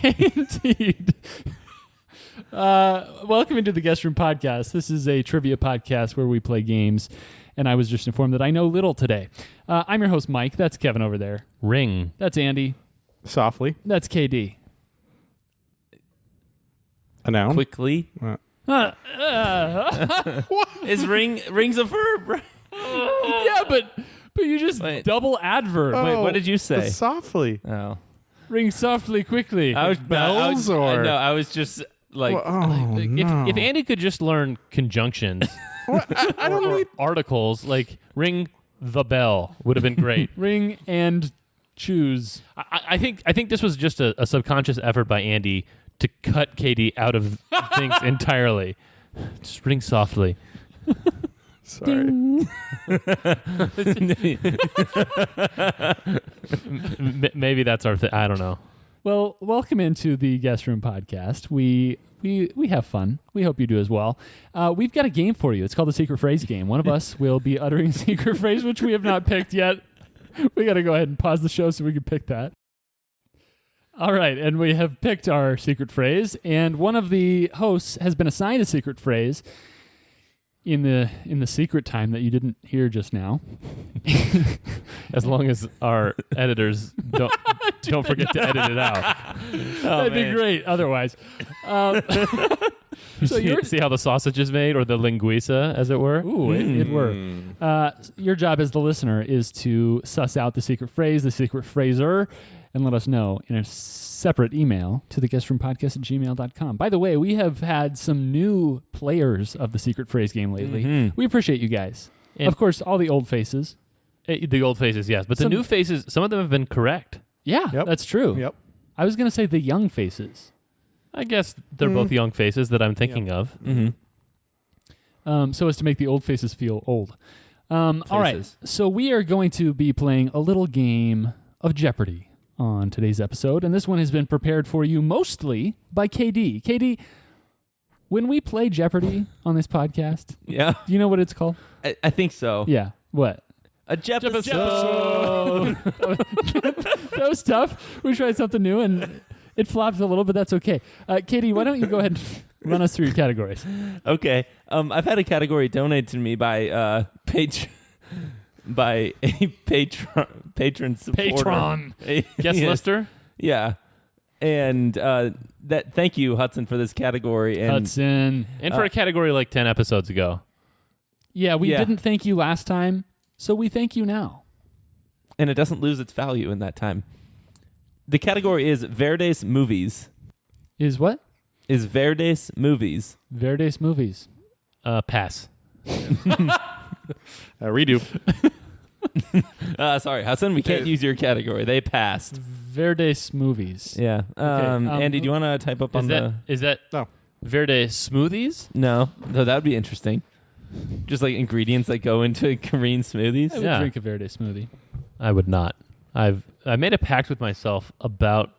Indeed. Welcome into the Guest Room Podcast. This is a trivia podcast where we play games, and I was just informed that I know little today. I'm your host, Mike. That's Kevin over there. Ring. That's Andy. Softly. That's KD. A noun. Quickly. Is rings a verb? Right? Yeah, but you just Wait. double adverb. Wait, what did you say? Softly. Oh. Ring softly, quickly. I was bells or- No, I was just like If Andy could just learn conjunctions I don't or need. articles, like ring the bell would have been great. Ring and choose. I think this was just a subconscious effort by Andy to cut Katie out of things entirely. Just ring softly. Sorry. Maybe that's our thing. I don't know. Well, welcome into the Guest Room Podcast. We have fun. We hope you do as well. We've got a game for you. It's called the Secret Phrase Game. One of us will be uttering a secret phrase, which we have not picked yet. We got to go ahead and pause the show so we can pick that. All right, and we have picked our secret phrase, and one of the hosts has been assigned a secret phrase in the secret time that you didn't hear just now. As long as our editors don't forget to edit it out. That'd be great otherwise. So See how the sausage is made, or the linguiça, as it were? Ooh, it were. Your job as the listener is to suss out the secret phrase, the secret phraser, and let us know in a separate email to theguestroompodcast@gmail.com. By the way, we have had some new players of the secret phrase game lately. Mhm. We appreciate you guys. And- of course, all the old faces. The old faces, yes. But the new faces, some of them have been correct. Yeah, Yep. that's true. Yep. I was going to say the young faces. I guess they're both young faces that I'm thinking of. Mm-hmm. So as to make the old faces feel old. All right, Faces. so we are going to be playing a little game of Jeopardy on today's episode, and this one has been prepared for you mostly by KD. KD, when we play Jeopardy on this podcast, Yeah, do you know what it's called? I think so. Yeah, what? A Jeopardy. That was tough. We tried something new, and it flopped a little, but that's okay. KD, why don't you go ahead and run us through your categories? Okay. I've had a category donated to me by a patron supporter. Patron. A- Guest yes. lister? Yeah. And thank you, Hudson, for this category. And Hudson. and for a category like 10 episodes ago. Yeah, we Yeah. didn't thank you last time, so we thank you now. And it doesn't lose its value in that time. The category is Verdes Movies. Is what? Is Verdes Movies. Verdes Movies. Pass. Redo. Sorry, Hudson, we can't use your category. They passed. Verdes Movies. Yeah. Andy, do you want to type up on Is that No. Verde smoothies? No, that would be interesting. Just like ingredients that go into Korean smoothies. I would drink a Verdes smoothie. I would not. I made a pact with myself about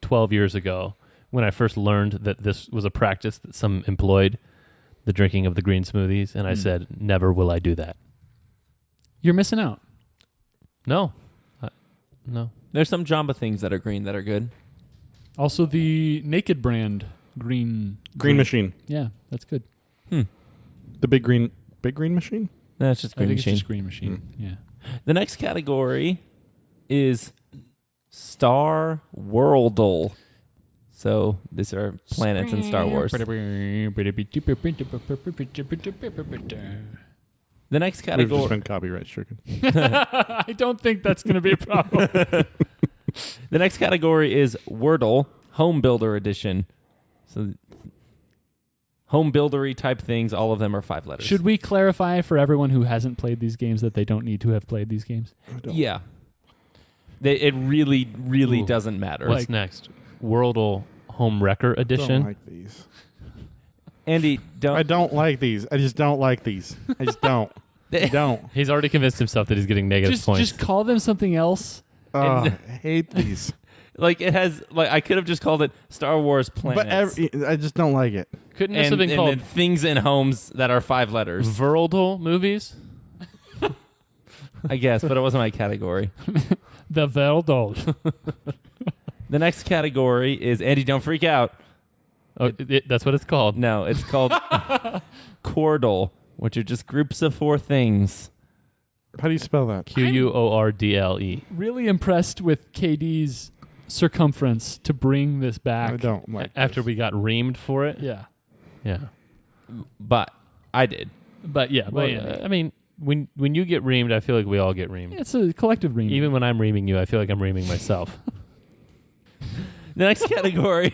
12 years ago when I first learned that this was a practice that some employed, the drinking of the green smoothies, and I said, never will I do that. You're missing out. No. No. There's some Jamba things that are green that are good. Also, the Naked brand green. Green machine. Yeah, that's good. The big green machine. That's just I green think machine. it's just green machine. Yeah. The next category is Star Worldle. So these are planets in Star Wars. The next We've just category. been copyright stricken. I don't think that's going to be a problem. The next category is Wordle Home Builder Edition. So home buildery type things, all of them are 5 letters. Should we clarify for everyone who hasn't played these games that they don't need to have played these games? Yeah. It really, really Ooh. doesn't matter. Like- What's next? Wordle Home Wrecker I Edition. don't like these. Andy, don't. I don't like these. I just don't like these. I just don't. I don't. He's already convinced himself that he's getting negative points. Just call them something else. I hate these. Like it has, like I could have just called it Star Wars Planets. But I just don't like it. Couldn't this have been and called then things in homes that are 5 letters. Wordle movies? I guess, but it wasn't my category. The Wordle. The next category is Andy. Don't freak out. Oh, that's what it's called. No, it's called Quordle, which are just groups of 4 things. How do you spell that? Quordle. Really impressed with KD's circumference to bring this back. I don't like After this. we got reamed for it. Yeah. Yeah. But I did. But yeah, Well, but I mean, when you get reamed, I feel like we all get reamed. it's a collective reading. Even when I'm reaming you, I feel like I'm reaming myself. The next category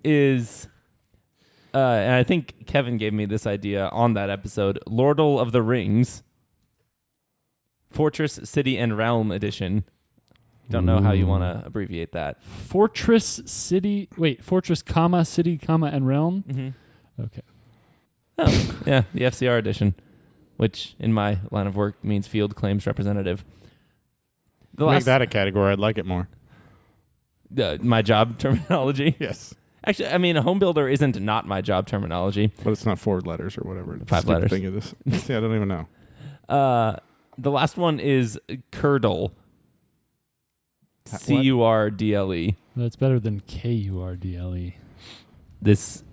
is, and I think Kevin gave me this idea on that episode, Lordle of the Rings, Fortress, City, and Realm Edition. Don't know how you want to abbreviate that. Fortress, city, Fortress, comma, city, comma, and realm. Mm-hmm. Okay. Oh, yeah, the FCR edition, which in my line of work means Field Claims Representative. The Make that a category. I'd like it more. my job terminology. Yes. Actually, I mean, a home builder isn't not my job terminology. But it's not 4 letters or whatever. It's 5 stupid letters. Thing of this. See, I don't even know. The last one is Curdle. What? Curdle. That's better than KURDLE. This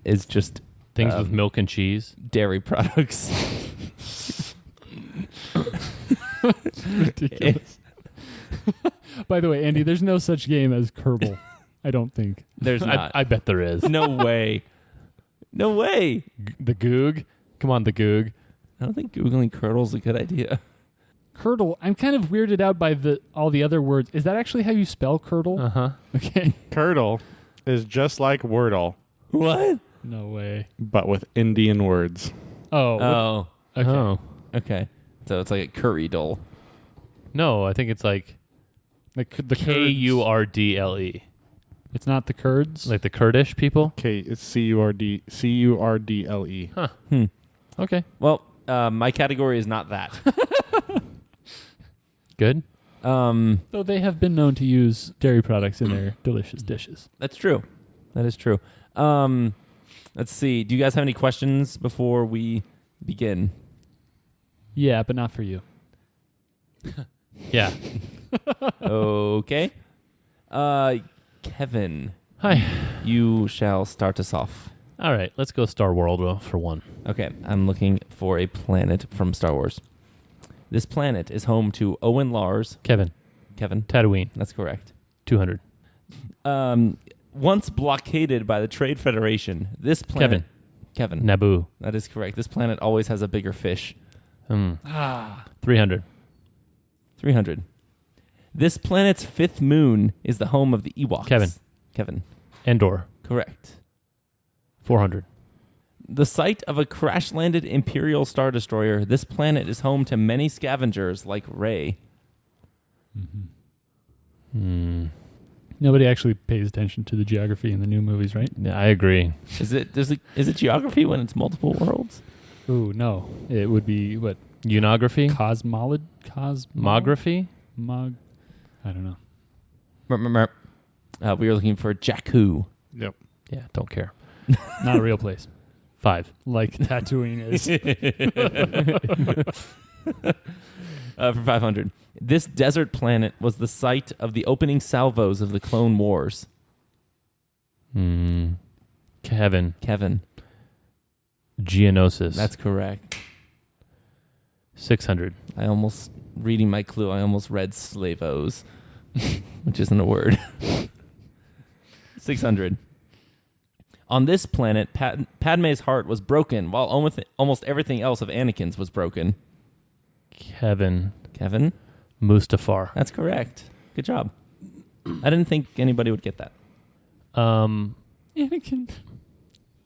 is just Things with milk and cheese. dairy products. Ridiculous. By the way, Andy, there's no such game as Kerbal. I don't think. There's not. I bet there is. No way. No way. The Goog. Come on, the Goog. I don't think Googling Curdle's a good idea. Curdle. I'm kind of weirded out by all the other words. Is that actually how you spell curdle? Uh-huh. Okay. Curdle is just like Wordle, What? No way. but with Indian words. Oh. Oh. Okay. Oh. Okay. So it's like a curry dole. No, I think it's like The Kurds. Kurdle. It's not the Kurds. Like the Kurdish people. Okay, it's Curdle. Huh. Hmm. Okay. Well, my category is not that. Good. Though they have been known to use dairy products in their delicious dishes. That's true. That is true. Let's see. Do you guys have any questions before we begin? Yeah, but not for you. Yeah. Okay. Kevin, Hi. you shall start us off. All right. Let's go Star World for one. Okay, I'm looking for a planet from Star Wars. This planet is home to Owen Lars. Kevin. Tatooine. That's correct. 200. Once blockaded by the Trade Federation, this planet... Kevin. Naboo. That is correct. This planet always has a bigger fish. 300. 300. This planet's 5th moon is the home of the Ewoks. Kevin. Endor. Correct. 400. The site of a crash-landed Imperial Star Destroyer, this planet is home to many scavengers like Rey. Nobody actually pays attention to the geography in the new movies, right? Yeah, I agree. Is it geography when it's multiple worlds? Ooh, no. It would be, what, Unography? Cosmography? Mography? I don't know. We were looking for Jakku. Yep. Yeah, don't care. Not a real place. 5. Like Tatooine is. For 500. This desert planet was the site of the opening salvos of the Clone Wars. Kevin. Geonosis. That's correct. 600. Reading my clue, I almost read Slavos, which isn't a word. 600. On this planet, Padme's heart was broken, while almost everything else of Anakin's was broken. Kevin. Mustafar. Mustafar. That's correct. Good job. I didn't think anybody would get that. Anakin,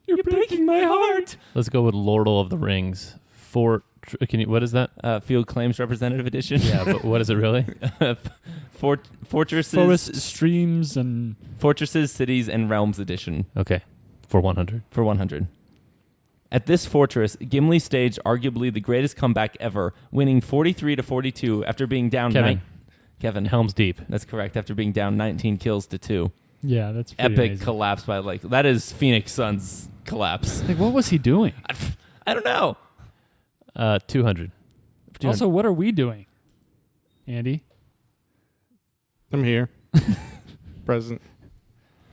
you're breaking my heart. Let's go with Lordle of the Rings. What is that? Field Claims Representative Edition. Yeah, but what is it really? Fortresses, Forest, streams, and... Fortresses, Cities, and Realms Edition. Okay. For 100. For 100. At this fortress, Gimli staged arguably the greatest comeback ever, winning 43-42 after being down... Kevin. Helm's Deep. That's correct. After being down 19 kills to 2. Yeah, that's pretty Epic amazing. collapse by, that is Phoenix Suns collapse. Like, what was he doing? I don't know. 200. Also, what are we doing? Andy? I'm here. present.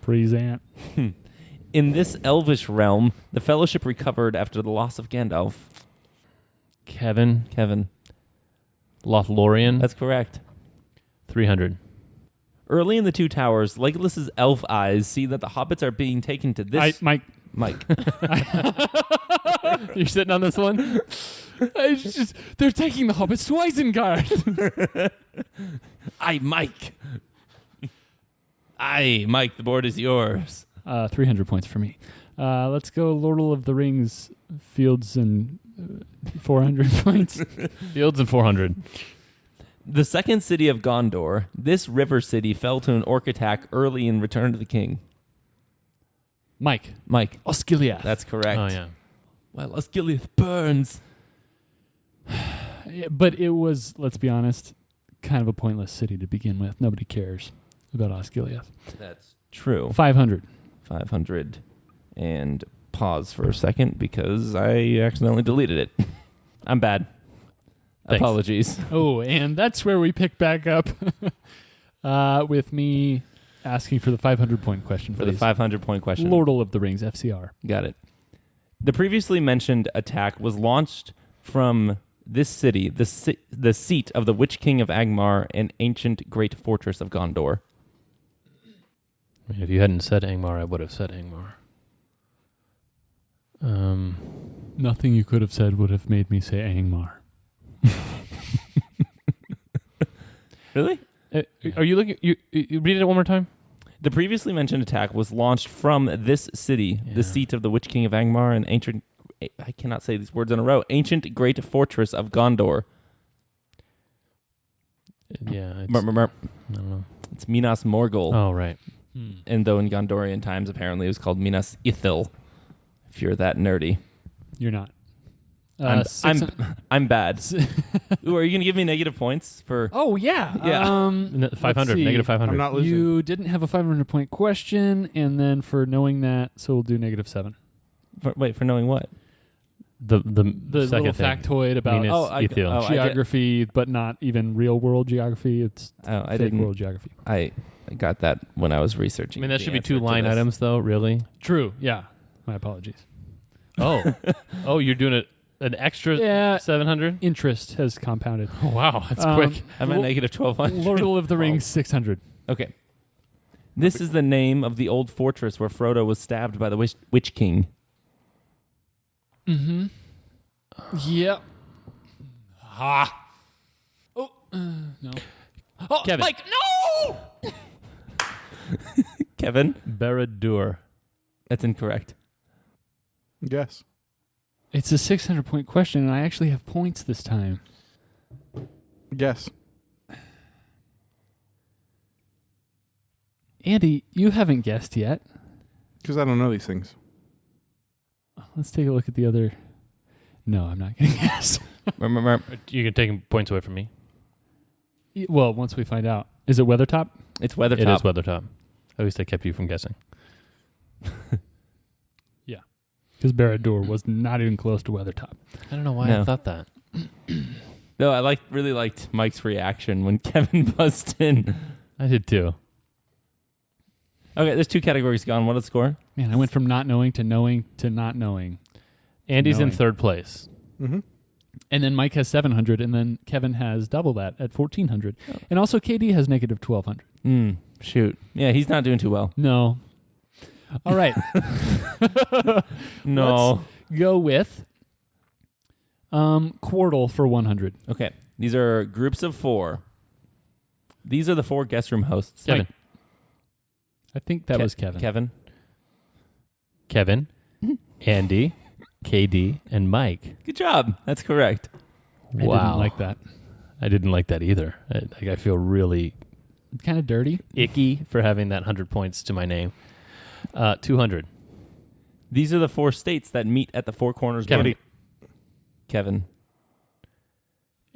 Present. In this elvish realm, the Fellowship recovered after the loss of Gandalf. Kevin. Lothlorien. That's correct. 300. Early in the Two Towers, Legolas's elf eyes see that the hobbits are being taken to this... Mike. You're sitting on this one? It's just, they're taking the hobbits to Isengard. Mike. Mike, the board is yours. 300 points for me. Let's go Lord of the Rings, Fields, and 400 points. Fields and 400. The second city of Gondor, this river city fell to an orc attack early in Return of the King. Mike. Osgiliath. That's correct. Oh, yeah. Well, Osgiliath burns. Yeah, but it was, let's be honest, kind of a pointless city to begin with. Nobody cares about Osgiliath. That's true. 500. 500. And pause for a second because I accidentally deleted it. I'm bad. Thanks. Apologies. Oh, and that's where we pick back up with me asking for the 500-point question. For the 500-point question. Lord of the Rings, FCR. Got it. The previously mentioned attack was launched from this city, the seat of the Witch King of Angmar and ancient great fortress of Gondor. I mean, if you hadn't said Angmar, I would have said Angmar. Nothing you could have said would have made me say Angmar. Really? Are you looking? You read it one more time? The previously mentioned attack was launched from this city, the seat of the Witch King of Angmar and ancient... I cannot say these words in a row. Ancient great fortress of Gondor. Yeah. It's, I don't know. It's Minas Morgul. Oh, right. And though in Gondorian times, apparently it was called Minas Ithil, if you're that nerdy. You're not. I'm bad. Ooh, are you going to give me negative points for... Oh, yeah. Yeah. 500, negative 500. I'm not losing. You didn't have a 500-point question, and then for knowing that, so we'll do negative 7. For knowing what? The The second little thing. factoid about Minas Ithil. geography, but not even real world geography. It's I fake didn't. world geography. I got that when I was I researching. mean, that the should be answer 2 to line this. items, though, really? True. Yeah. My apologies. Oh, you're doing an extra Yeah. 700? Interest has compounded. Oh, wow, that's Um, quick. I'm at negative 1,200. Lord of the Rings, 600. Okay. This is the name of the old fortress where Frodo was stabbed by the Witch King. Mm-hmm. Yep. Ha. Oh, no. Oh, Kevin. Mike, no! Kevin? Barad-dûr. That's incorrect. Yes. It's a 600-point question, and I actually have points this time. Yes. Andy, you haven't guessed yet. Because I don't know these things. Let's take a look at the other. No, I'm not going to guess. You can take points away from me. Well, once we find out. Is it Weathertop? It's Weathertop. It is Weathertop. At least I kept you from guessing. Yeah. Because Barad-dûr was not even close to Weathertop. I don't know why No. I thought that. No, I really liked Mike's reaction when Kevin buzzed in. I did too. Okay, there's 2 categories gone. What is the score? Man, I went from not knowing to knowing to not knowing. Andy's in Knowing. 3rd place. Mm-hmm. And then Mike has 700, and then Kevin has double that at 1,400. Oh. And also KD has negative 1,200. Shoot. Yeah, he's not doing too well. No. All right. No. Go with Quirtle for 100. Okay. These are groups of 4. These are the 4 guest room hosts. Kevin. I think that was Kevin. Kevin. Andy, KD, and Mike. Good job. That's correct. I didn't like that. I didn't like that either. I feel really Kind of dirty. icky for having that 100 points to my name. 200. These are the 4 states that meet at the 4 corners. Kevin. boundary. Kevin.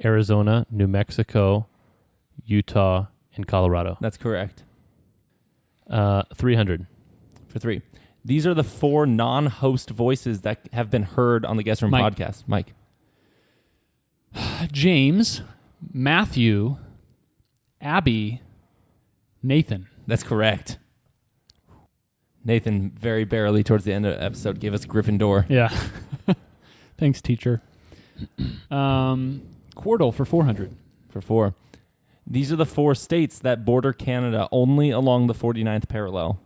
Arizona, New Mexico, Utah, and Colorado. That's correct. 300. For 3. These are the 4 non-host voices that have been heard on the Guest Room Mike. podcast. Mike. James, Matthew, Abby, Nathan. That's correct. Nathan, very barely towards the end of the episode, gave us Gryffindor. Yeah. Thanks, teacher. Quordle for 400. For 4. These are the 4 states that border Canada only along the 49th parallel.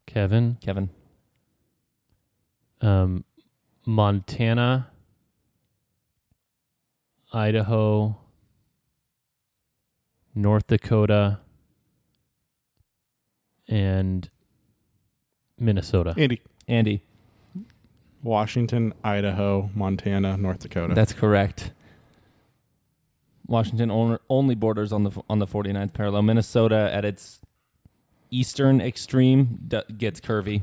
Kevin. Montana, Idaho, North Dakota, and Minnesota. Andy. Washington, Idaho, Montana, North Dakota. That's correct. Washington only borders on the 49th parallel. Minnesota, at its eastern extreme, gets curvy.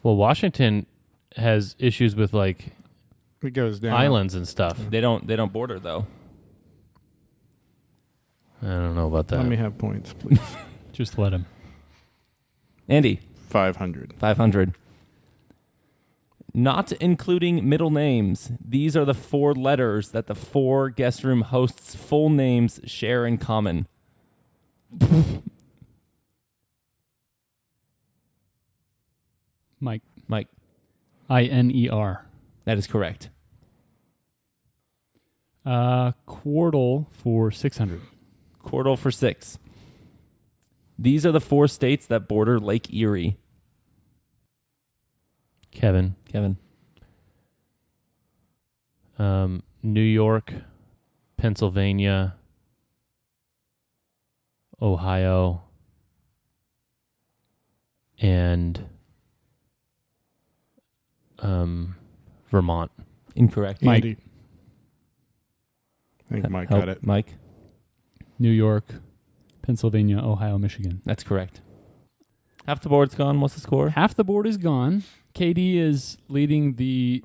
Well, Washington has issues with like it goes down. islands and stuff. They don't border though. I don't know about that. Let me have points, please. Just let him. Andy, 500. 500. Not including middle names, these are the 4 letters that the 4 guest room hosts' full names share in common. Mike. INER. That is correct. Quordle for 600. Quordle for 6. These are the 4 states that border Lake Erie. Kevin. New York, Pennsylvania, Ohio, and Vermont. Incorrect. Mike. Andy. I think Mike Help, got it. Mike. New York, Pennsylvania, Ohio, Michigan. That's correct. Half the board's gone. What's the score? Half the board is gone. KD is leading the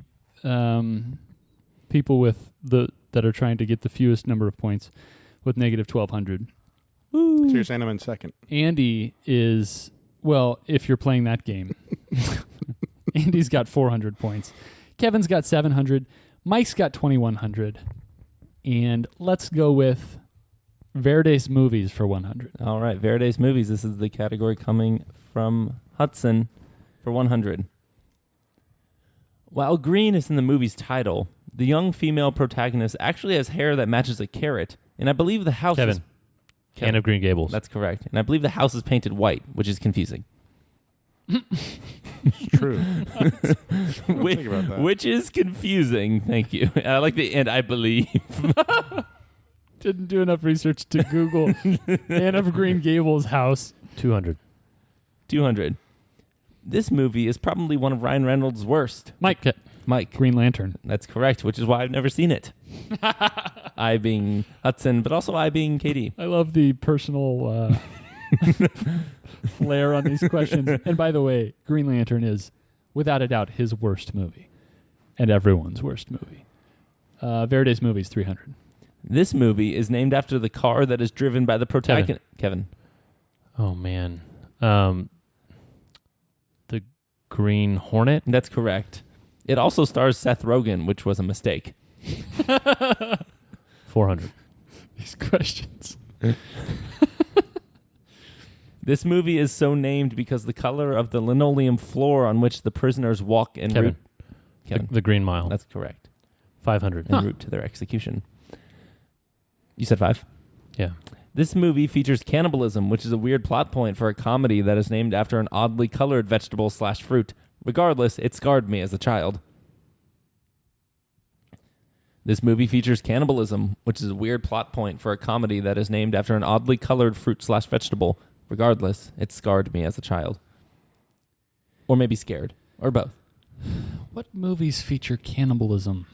people that are trying to get the fewest number of points with negative 1,200. So you're saying I'm in second. Andy is, well, if you're playing that game, Andy's got 400 points. Kevin's got 700. Mike's got 2,100. And let's go with Verde's Movies for 100. All right. Verde's Movies. This is the category coming from Hudson for 100. While green is in the movie's title, the young female protagonist actually has hair that matches a carrot. And I believe the house is... Kevin. Anne of Green Gables. That's correct. And I believe the house is painted white, which is confusing. It's true. Think about that. Which is confusing. Thank you. I like the and I believe. Didn't do enough research to Google Anne of Green Gables house. 200. 200. This movie is probably one of Ryan Reynolds' worst. Mike. Green Lantern. That's correct, which is why I've never seen it. I being Hudson, but also I being Katie. I love the personal flair on these questions. And by the way, Green Lantern is, without a doubt, his worst movie. And everyone's worst movie. Verde's Movies, 300. This movie is named after the car that is driven by the protagonist. Kevin. Oh, man. The Green Hornet? That's correct. It also stars Seth Rogen, which was a mistake. 400. These questions. This movie is so named because the color of the linoleum floor on which the prisoners walk en route. Kevin. The Green Mile. That's correct. 500. En route to their execution. You said 5? Yeah. This movie features cannibalism, which is a weird plot point for a comedy that is named after an oddly colored vegetable/fruit. Regardless, it scarred me as a child. This movie features cannibalism, which is a weird plot point for a comedy that is named after an oddly colored fruit/vegetable. Regardless, it scarred me as a child. Or maybe scared. Or both. What movies feature cannibalism?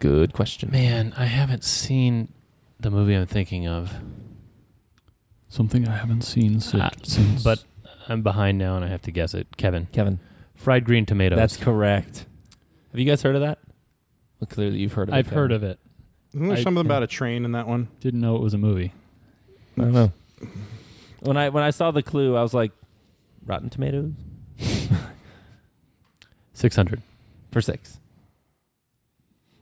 Good question. Man, I haven't seen the movie I'm thinking of. Something I haven't seen since. But I'm behind now and I have to guess it. Kevin. Fried Green Tomatoes. That's correct. Have you guys heard of that? Well, clearly you've heard of it. I've heard of it. Isn't there something about a train in that one? Didn't know it was a movie. I don't know. When I saw the clue, I was like, Rotten Tomatoes? 600. For 6.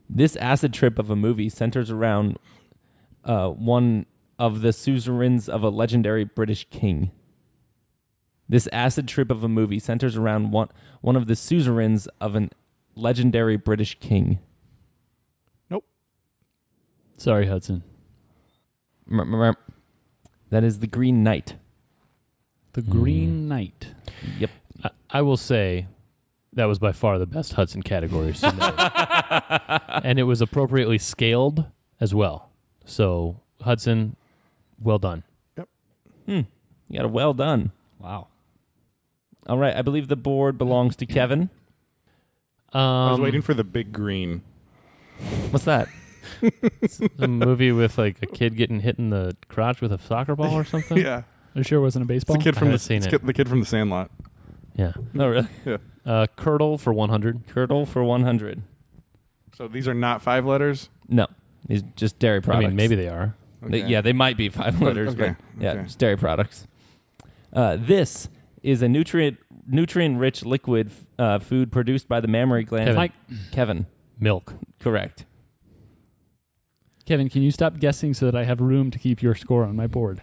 This acid trip of a movie centers around one of the suzerains of a legendary British king. This acid trip of a movie centers around one of the suzerains of a legendary British king. Sorry, Hudson. That is The Green Knight. The Green Knight. Yep. I will say that was by far the best Hudson category submitted. And it was appropriately scaled as well. So, Hudson, well done. You got a well done. Wow. All right. I believe the board belongs to Kevin. I was waiting for the big green. What's that? A movie with like a kid getting hit in the crotch with a soccer ball or something. Yeah. Are you sure it wasn't a It's baseball? the kid I from haven't seen it. the kid from the Sandlot. Yeah. Oh, really? Curdle for 100. Curdle for 100. So these are not 5 letters? No. These just dairy products. I mean, maybe they are. Yeah, they might be 5 letters, Okay, but yeah, okay. it's dairy products. This is a nutrient-rich liquid food produced by the mammary gland. Kevin. Mike, Kevin, Milk. correct. Kevin, can you stop guessing so that I have room to keep your score on my board?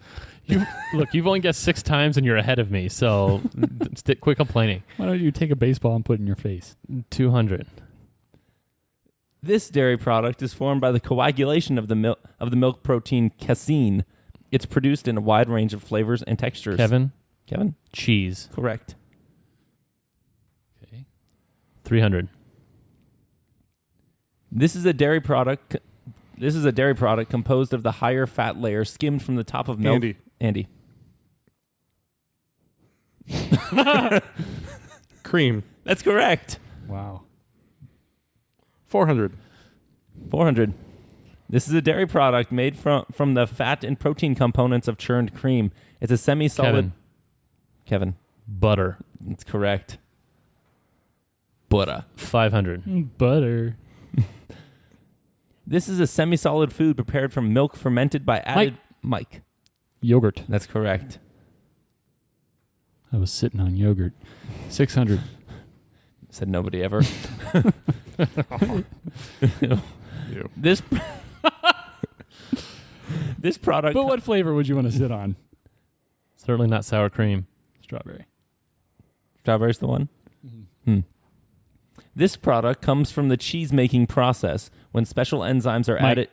Look, you've only guessed 6 times and you're ahead of me, so quit complaining. Why don't you take a baseball and put it in your face? 200. This dairy product is formed by the coagulation of the milk protein casein. It's produced in a wide range of flavors and textures. Kevin, Cheese, cheese. correct. Okay. 300. This is a dairy product. This is a dairy product composed of the higher fat layer skimmed from the top of milk. Andy. Andy. Cream. That's correct. Wow. 400. 400. This is a dairy product made from the fat and protein components of churned cream. It's a semi-solid... Kevin. Butter. That's correct. Butter. 500. Butter. This is a semi-solid food prepared from milk fermented by added... Mike. Yogurt. That's correct. I was sitting on yogurt. 600. Said nobody ever. Ew. This... this product... But what flavor would you want to sit on? Certainly not sour cream. Strawberry. Strawberry's the one? This product comes from the cheese-making process when special enzymes are Mike. added...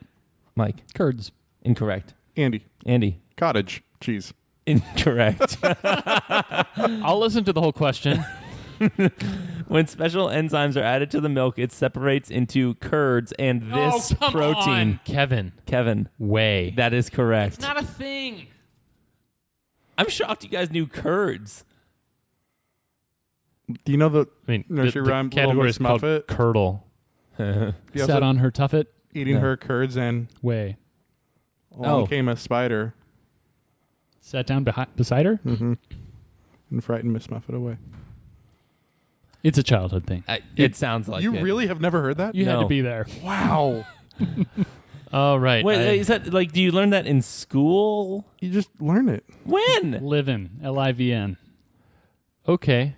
Mike. Curds. Incorrect. Andy. Andy. Cottage cheese. Incorrect. I'll listen to the whole question. When special enzymes are added to the milk, it separates into curds and this come protein. on. Kevin. Whay. That is correct. It's not a thing. I'm shocked you guys knew curds. Do you know the I mean, nursery the rhyme Little category Miss is called Muffet? curdle. You Sat also on her tuffet. eating Yeah. her curds and Way. along Oh. came a spider Sat down beside her. and frightened Miss Muffet away. It's a childhood thing. It sounds like You it. really have never heard that? You had No. to be there. Wow. Oh, right. Wait, is that like? Do you learn that in school? You just learn it. When? Livin. Livn. Okay.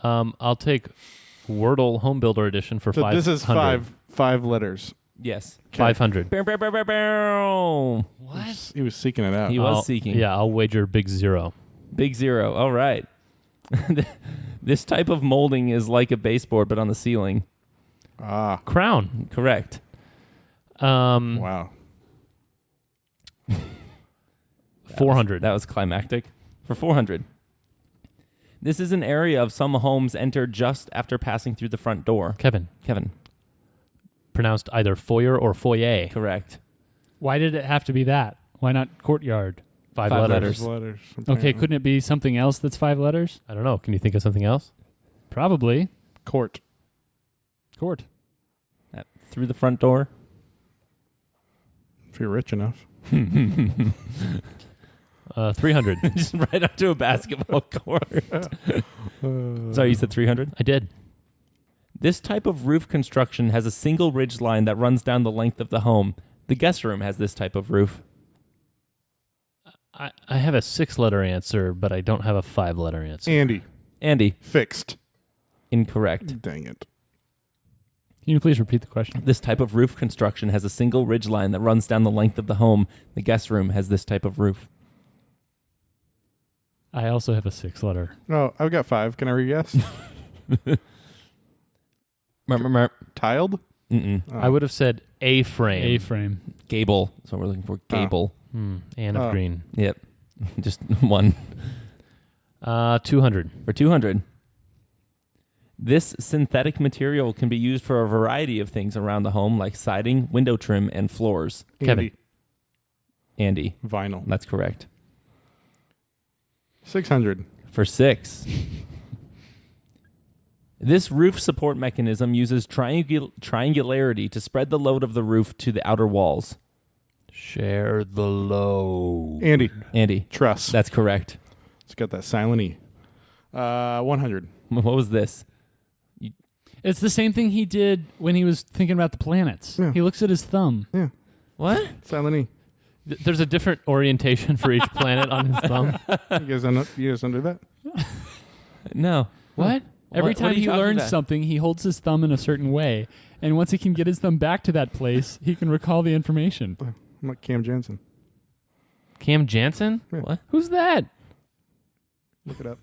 I'll take Wordle Home Builder Edition for So 500. this is five letters. Yes. 500. Bow, bow, bow, bow, bow. He was seeking it out. He was seeking. Yeah, I'll wager big 0. Big 0. All right. This type of molding is like a baseboard, but on the ceiling. Ah. Crown. Correct. Wow. 400. That was climactic. For 400. This is an area of some homes entered just after passing through the front door. Kevin. Pronounced Either foyer or foyer. correct. Why did it have to be that? Why not courtyard? 5 5 letters. Letters. Okay, apparently. couldn't it be something else that's 5 letters? I don't know. Can you think of something else? Probably. Court. Court. Through the front door. If you're rich enough. 300. Just right up to a basketball court. Sorry, you said 300? I did. This type of roof construction has a single ridge line that runs down the length of the home. The guest room has this type of roof. I have a 6-letter answer, but I don't have a 5-letter answer. Andy. Andy, Fixed. incorrect. Dang it. Can you please repeat the question? This type of roof construction has a single ridge line that runs down the length of the home. The guest room has this type of roof. I also have a 6-letter. Oh, I've got 5. Can I re-guess? Tiled? Mm-mm. Oh. I would have said A-frame. A-frame. Gable. That's what we're looking for. Gable. Anne of Oh. Green. Yep. Just one. 200. For 200. This synthetic material can be used for a variety of things around the home, like siding, window trim, and floors. Kevin. Andy. Vinyl. That's correct. 600. For 6. This roof support mechanism uses triangularity to spread the load of the roof to the outer walls. Share the load. Andy. Andy. Truss. That's correct. It's got that silent E. 100. What was this? It's the same thing he did when he was thinking about the planets. Yeah. He looks at his thumb. Yeah. What? Silent E. There's a different orientation for each planet on his thumb. You guys under that? No. What? Every What are time you he talking learns about? something, he holds his thumb in a certain way. And once he can get his thumb back to that place, he can recall the information. I'm like Cam Jansen. Cam Jansen? Yeah. What? Who's that? Look it up.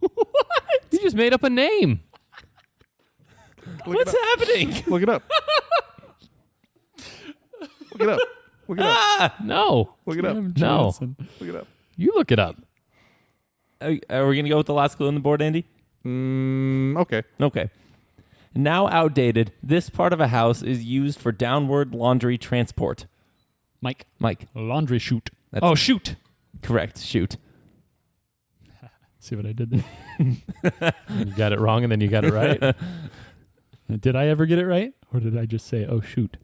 You just made up a name. Look What's it up. happening? Look it up. Look it up. Look it up. No. Look it up. Cam No. Johnson. Look it up. You look it up. Are we going to go with the last clue on the board, Andy? Okay. Okay. Now outdated, this part of a house is used for downward laundry transport. Mike. Mike. Laundry chute. That's- Oh, shoot. Correct. Shoot. See what I did there? You got it wrong and then you got it right. Did I ever get it right? Or did I just say, oh, shoot?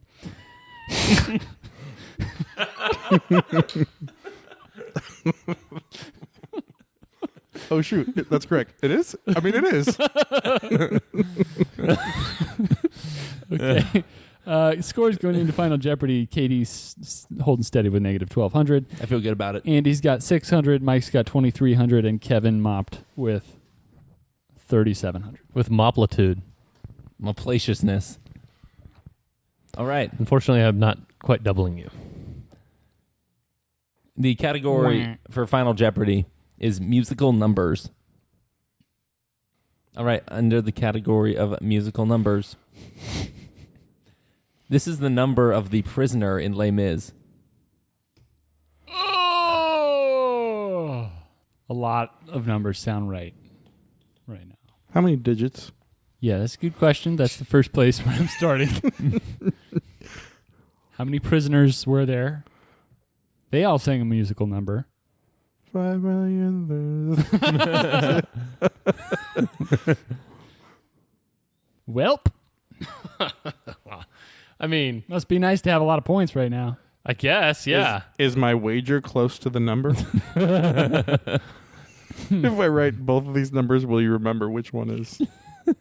Oh, shoot. That's correct. It is? I mean, it is. Okay. Scores going into Final Jeopardy. Katie's holding steady with negative 1,200. I feel good about it. Andy's got 600. Mike's got 2,300. And Kevin mopped with 3,700. With moplitude. Malplaciousness. All right. Unfortunately, I'm not quite doubling you. The category for Final Jeopardy is musical numbers. All right. Under the category of musical numbers, this is the number of the prisoner in Les Mis. Oh! A lot of numbers sound right now. How many digits? Yeah, that's a good question. That's the first place where I'm starting. How many prisoners were there? They all sang a musical number. 5 million. Welp. I mean, Must be nice to have a lot of points right now. I guess, yeah. Is my wager close to the number? If I write both of these numbers, will you remember which one is?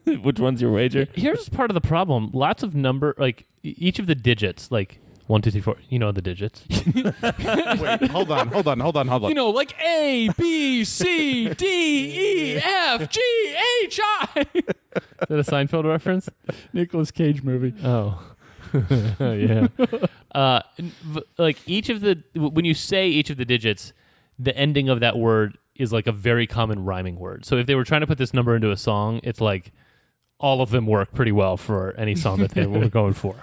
Which one's your wager? Here's part of the problem. Lots of number, like each of the digits, like 1, 2, 3, 4. You know the digits. Wait, hold on. You know, like A, B, C, D, E, F, G, H, I. Is that a Seinfeld reference? Nicolas Cage movie. Oh, yeah. Like each of the when you say each of the digits, the ending of that word is like a very common rhyming word. So if they were trying to put this number into a song, it's like all of them work pretty well for any song that they were going for.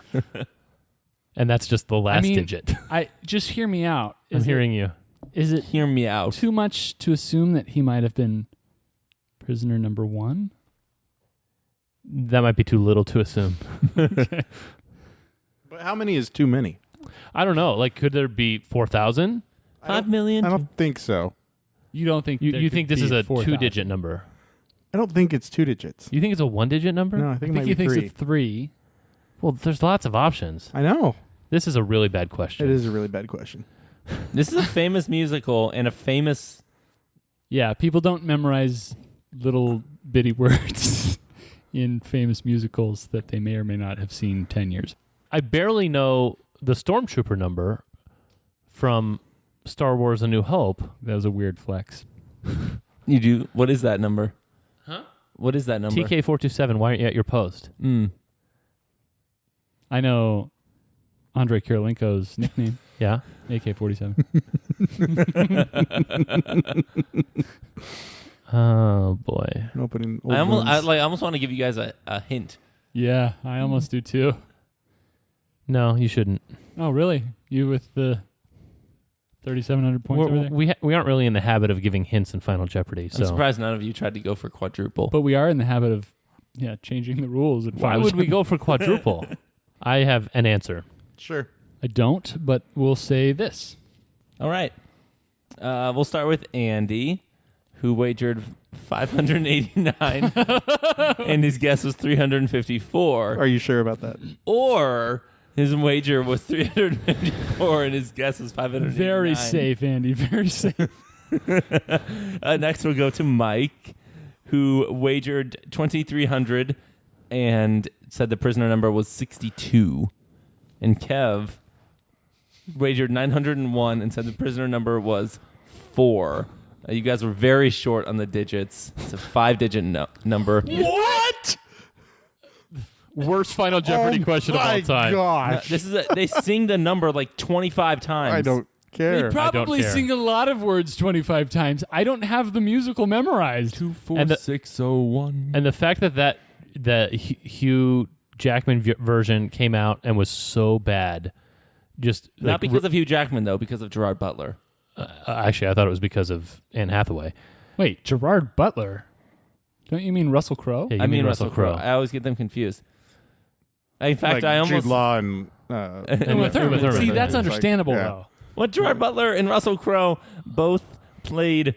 And that's just the last digit. Just hear me out. I'm hearing you. Is it Hear me out. too much to assume that he might have been prisoner number 1? That might be too little to assume. But how many is too many? I don't know. Like, could there be 4,000? 5 million? I don't think so. You don't think there You could think this be is a 4,000? 2-digit number? I don't think it's 2 digits. You think it's a 1-digit number? No, I I think it think might he be thinks 3. it's 3. Well, there's lots of options. I know. This is a really bad question. It is a really bad question. This is a famous musical and a famous... Yeah, people don't memorize little bitty words in famous musicals that they may or may not have seen 10 years. I barely know the Stormtrooper number from Star Wars: A New Hope. That was a weird flex. You do? What is that number? Huh? What is that number? TK427. Why aren't you at your post? I know Andrei Kirilenko's nickname, Yeah. AK-47. Oh boy. Opening old I wounds. almost want to give you guys a hint. Yeah, I almost do too. No, you shouldn't. Oh, really? You with the 3,700 points over there? We aren't really in the habit of giving hints in Final Jeopardy. So I'm surprised none of you tried to go for quadruple. But we are in the habit of, changing the rules. In why Final would we Jeopardy. go for quadruple? I have an answer. Sure. I don't, but we'll say this. All right. We'll start with Andy, who wagered 589, and his guess was 354. Are you sure about that? Or his wager was 354, and his guess was 589. Very safe, Andy. Very safe. Next, we'll go to Mike, who wagered 2,300 and said the prisoner number was 62. And Kev wagered 901 and said the prisoner number was 4. You guys were very short on the digits. It's a 5-digit number. What? Worst Final Jeopardy question of all time. Gosh. They sing the number like 25 times. I don't care. They probably care. sing a lot of words 25 times. I don't have the musical memorized. 24601. And the fact that the Hugh Jackman version came out and was so bad, just Not because of Hugh Jackman, though, because of Gerard Butler. actually, I thought it was because of Anne Hathaway. Wait, Gerard Butler? Don't you mean Russell Crowe? Yeah, you I mean Russell Crowe. I always get them confused. In fact, like I almost... Jude Law and Uma Thurman. Thurman. See, that's It's like, understandable, yeah. though. Well, Gerard Butler and Russell Crowe both played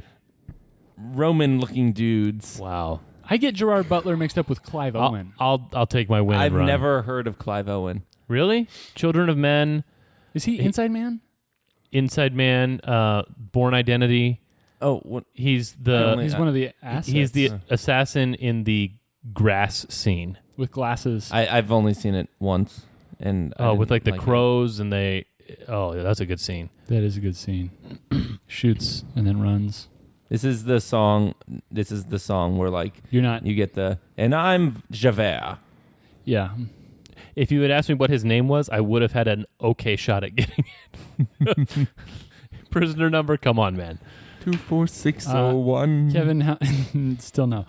Roman-looking dudes. Wow. I get Gerard Butler mixed up with Clive Owen. I'll take my win. I've and run. never heard of Clive Owen. Really. Children of Men, Is he Inside Man? Inside Man, Born Identity. Oh, what? He's I the only- He's one of the assets. he's the assassin in the grass scene. with glasses. I've only seen it once. And I With didn't like the it. crows and they. Oh, yeah, that's a good scene. That is a good scene. Shoots and then runs. This is the song where like You're not. you get the and I'm Javert. Yeah. If you had asked me what his name was, I would have had an okay shot at getting it. Prisoner number, come on, man. 24601. Kevin, still no.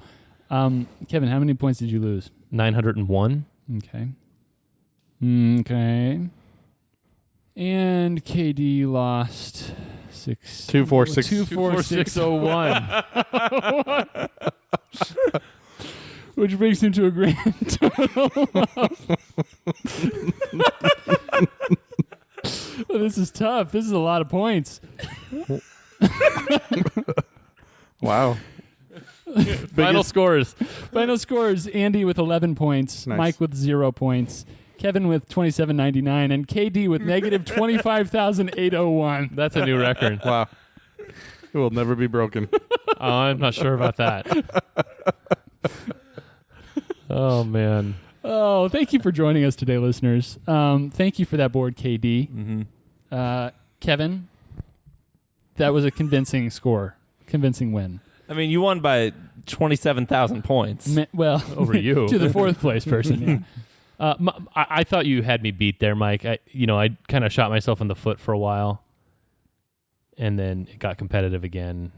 Kevin, how many points did you lose? 901. Okay. Okay. And KD lost 246. 24601. Which brings him to a grand total of... Well, this is tough. This is a lot of points. Wow. Final scores. Final scores: Andy with 11 points, Nice. Mike with 0 points, Kevin with 27.99, and KD with negative 25,801. That's a new record. Wow. It will never be broken. Oh, I'm not sure about that. Oh, man. Oh, thank you for joining us today, listeners. Thank you for that board, KD. Mm-hmm. Kevin, that was a convincing score, convincing win. I mean, you won by 27,000 points. Well, Over you. to the fourth place person. Yeah. I thought you had me beat there, Mike. I kind of shot myself in the foot for a while, and then it got competitive again.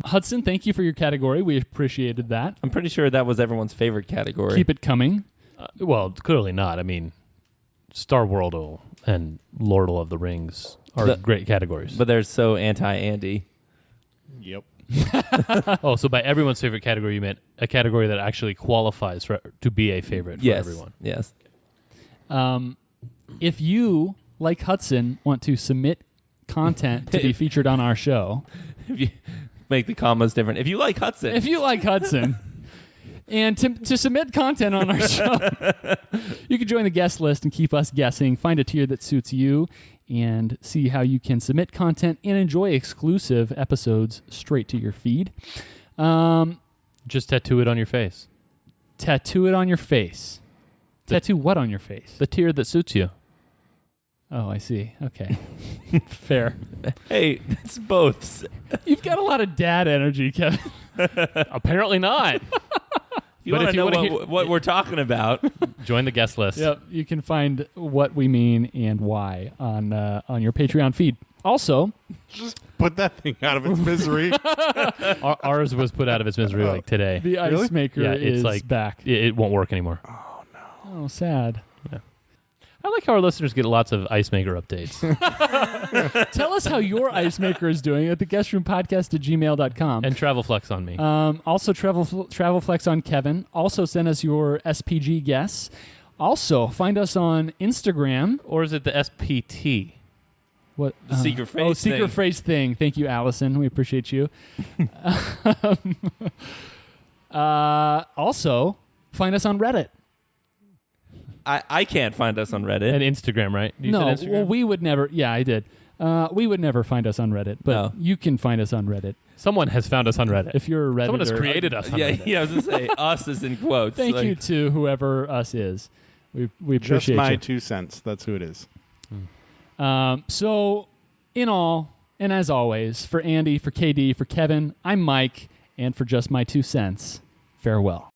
Hudson, thank you for your category. We appreciated that. I'm pretty sure that was everyone's favorite category. Keep it coming. Well, clearly not. I mean, Star World and Lord of the Rings are great categories. But they're so anti-Andy. Yep. Oh, so by everyone's favorite category, you meant a category that actually qualifies to be a favorite for Yes. everyone. Yes. If you, like Hudson, want to submit content to be featured on our show, If you make the commas different. If you like Hudson. if you like Hudson, and to submit content on our show, you can join the guest list and keep us guessing. Find a tier that suits you and see how you can submit content and enjoy exclusive episodes straight to your feed. Just tattoo it on your face. Tattoo it on your face. Tattoo what on your face? The tier that suits you. Oh, I see. Okay. Fair. Hey, it's both. You've got a lot of dad energy, Kevin. Apparently not. you But want if to you know wanna what we're talking about, Join the guest list. Yep, you can find what we mean and why on your Patreon feed. Also, Just put that thing out of its misery. Ours was put out of its misery like today. the Really? ice maker Yeah, it's is like- back. It won't work anymore. Oh, sad. I like how our listeners get lots of ice maker updates. Tell us how your ice maker is doing at theguestroompodcast@gmail.com. And travel flex on me. Also, travel flex on Kevin. Also, send us your SPG guests. Also, find us on Instagram. Or is it the SPT? What The secret phrase Oh, secret thing. phrase thing. Thank you, Allison. We appreciate you. Also, find us on Reddit. I can't find us on Reddit. And Instagram, right? You No, said Instagram? well, we would never. Yeah, I did. We would never find us on Reddit, but No. you can find us on Reddit Someone has found us on Reddit. if you're a Redditor. Someone has created us on yeah, Reddit. yeah, I was gonna say us is in quotes. Thank like- you to whoever us is. We Just appreciate my you. 2 cents. That's who it is. So, in all, and as always, for Andy, for KD, for Kevin, I'm Mike, and for just my 2 cents, farewell.